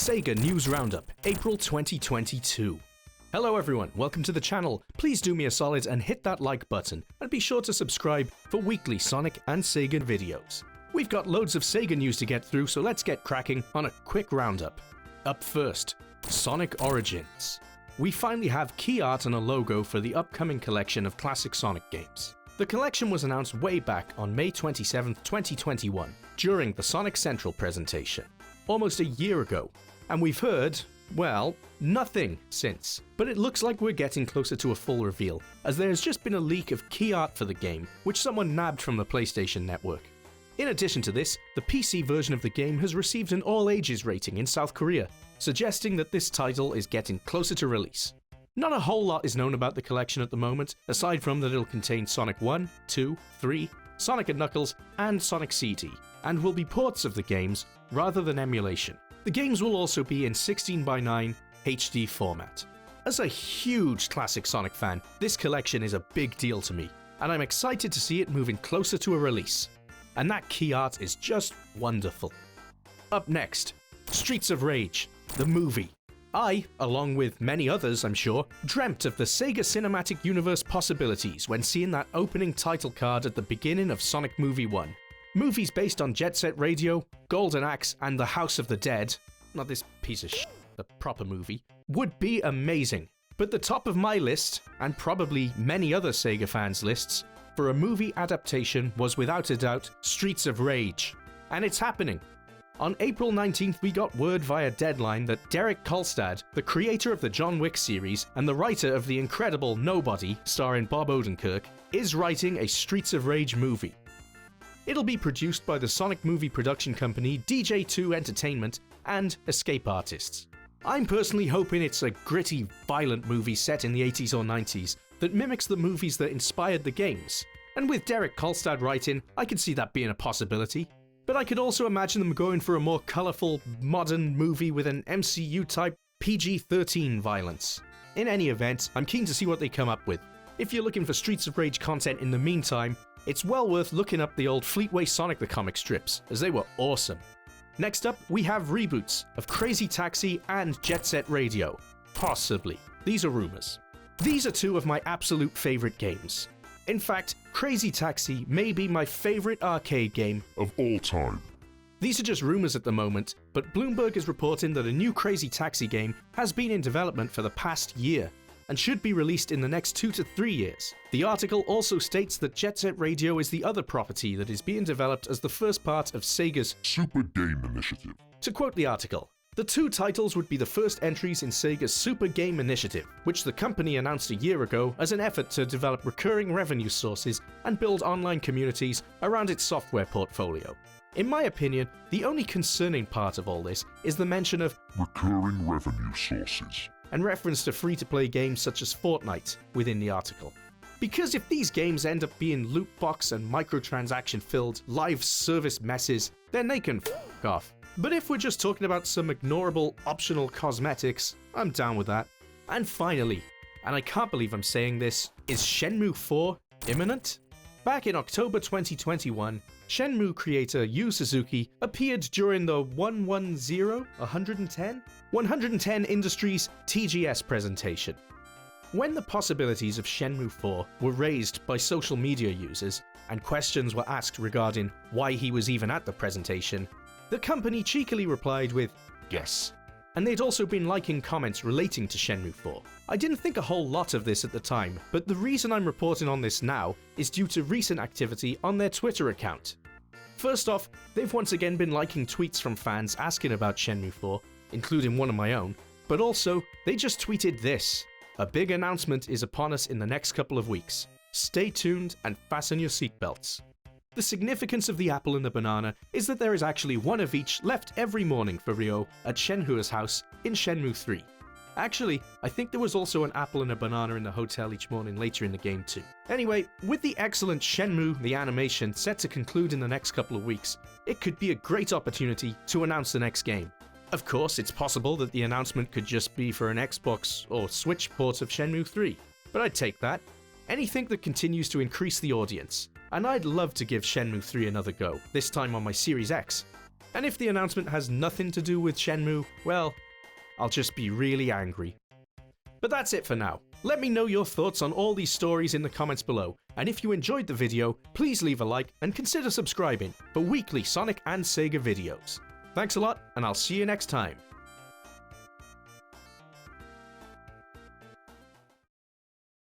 SEGA News Round Up, April 2022. Hello everyone, welcome to the channel. Please do me a solid and hit that like button, and be sure to subscribe for weekly Sonic and SEGA videos. We've got loads of SEGA news to get through, so let's get cracking on a quick roundup. Up first, Sonic Origins. We finally have key art and a logo for the upcoming collection of classic Sonic games. The collection was announced way back on May 27, 2021, during the Sonic Central presentation, almost a year ago, and we've heard, well, nothing since. But it looks like we're getting closer to a full reveal, as there has just been a leak of key art for the game, which someone nabbed from the PlayStation Network. In addition to this, the PC version of the game has received an all-ages rating in South Korea, suggesting that this title is getting closer to release. Not a whole lot is known about the collection at the moment, aside from that it'll contain Sonic 1, 2, 3, Sonic & Knuckles, and Sonic CD, and will be ports of the games rather than emulation. The games will also be in 16:9 HD format. As a huge classic Sonic fan, this collection is a big deal to me, and I'm excited to see it moving closer to a release. And that key art is just wonderful. Up next, Streets of Rage, the movie. I, along with many others I'm sure, dreamt of the Sega Cinematic Universe possibilities when seeing that opening title card at the beginning of Sonic Movie 1. Movies based on Jet Set Radio, Golden Axe, and The House of the Dead, not this piece of shit, the proper movie, would be amazing. But the top of my list, and probably many other Sega fans' lists, for a movie adaptation was without a doubt Streets of Rage. And it's happening. On April 19th, we got word via Deadline that Derek Kolstad, the creator of the John Wick series and the writer of the incredible Nobody, starring Bob Odenkirk, is writing a Streets of Rage movie. It'll be produced by the Sonic movie production company DJ2 Entertainment and Escape Artists. I'm personally hoping it's a gritty, violent movie set in the 80s or 90s that mimics the movies that inspired the games. And with Derek Kolstad writing, I could see that being a possibility. But I could also imagine them going for a more colourful, modern movie with an MCU-type PG-13 violence. In any event, I'm keen to see what they come up with. If you're looking for Streets of Rage content in the meantime, it's well worth looking up the old Fleetway Sonic the comic strips, as they were awesome. Next up, we have reboots of Crazy Taxi and Jet Set Radio. Possibly. These are rumours. These are two of my absolute favourite games. In fact, Crazy Taxi may be my favourite arcade game of all time. These are just rumours at the moment, but Bloomberg is reporting that a new Crazy Taxi game has been in development for the past year, and should be released in the next 2 to 3 years. The article also states that Jet Set Radio is the other property that is being developed as the first part of Sega's Super Game Initiative. To quote the article, the two titles would be the first entries in Sega's Super Game Initiative, which the company announced a year ago as an effort to develop recurring revenue sources and build online communities around its software portfolio. In my opinion, the only concerning part of all this is the mention of recurring revenue sources and reference to free-to-play games such as Fortnite within the article. Because if these games end up being loot box and microtransaction-filled live service messes, then they can f*** off. But if we're just talking about some ignorable optional cosmetics, I'm down with that. And finally, and I can't believe I'm saying this, is Shenmue IV imminent? Back in October 2021, Shenmue creator Yu Suzuki appeared during the 110 Industries TGS presentation. When the possibilities of Shenmue IV were raised by social media users and questions were asked regarding why he was even at the presentation, the company cheekily replied with, "Yes." And they'd also been liking comments relating to Shenmue IV. I didn't think a whole lot of this at the time, but the reason I'm reporting on this now is due to recent activity on their Twitter account. First off, they've once again been liking tweets from fans asking about Shenmue IV, including one of my own, but also, they just tweeted this: "A big announcement is upon us in the next couple of weeks. Stay tuned and fasten your seatbelts." The significance of the apple and the banana is that there is actually one of each left every morning for Ryo at Shenhue's house in Shenmue 3. Actually, I think there was also an apple and a banana in the hotel each morning later in the game too. Anyway, with the excellent Shenmue the animation set to conclude in the next couple of weeks, it could be a great opportunity to announce the next game. Of course, it's possible that the announcement could just be for an Xbox or Switch port of Shenmue 3, but I'd take that. Anything that continues to increase the audience. And I'd love to give Shenmue 3 another go, this time on my Series X. And if the announcement has nothing to do with Shenmue, well, I'll just be really angry. But that's it for now. Let me know your thoughts on all these stories in the comments below, and if you enjoyed the video, please leave a like and consider subscribing for weekly Sonic and Sega videos. Thanks a lot, and I'll see you next time.